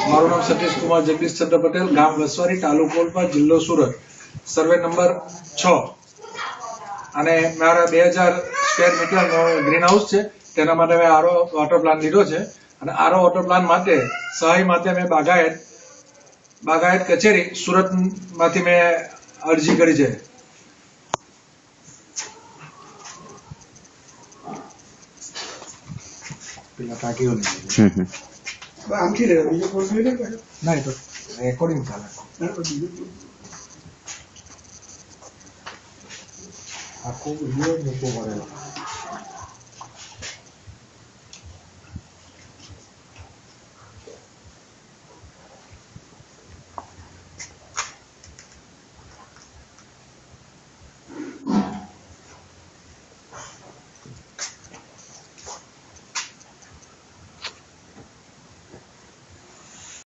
મારું નામ સતીશ કુમાર જગદીશ ચંદ્ર પટેલ, ગામ વસવારી, તાલુકો ઓલપાડ, જિલ્લો સુરત, સર્વે નંબર 6. અને મારા 2000 સ્ક્વેર મીટરનો ગ્રીન હાઉસ છે. તેના માટે મેં આરો વોટર પ્લાન લીધો છે. અને આરો વોટર પ્લાન માટે સહાય માટે મેં બાગાયત કચેરી સુરતમાંથી મેં અરજી કરી છે. પેલા ટાંકીઓ આમથી બીજો કોર્સ ના તો રેકોર્ડિંગ ચાલે. આખો વિડીયો મૂકવો પડેલો.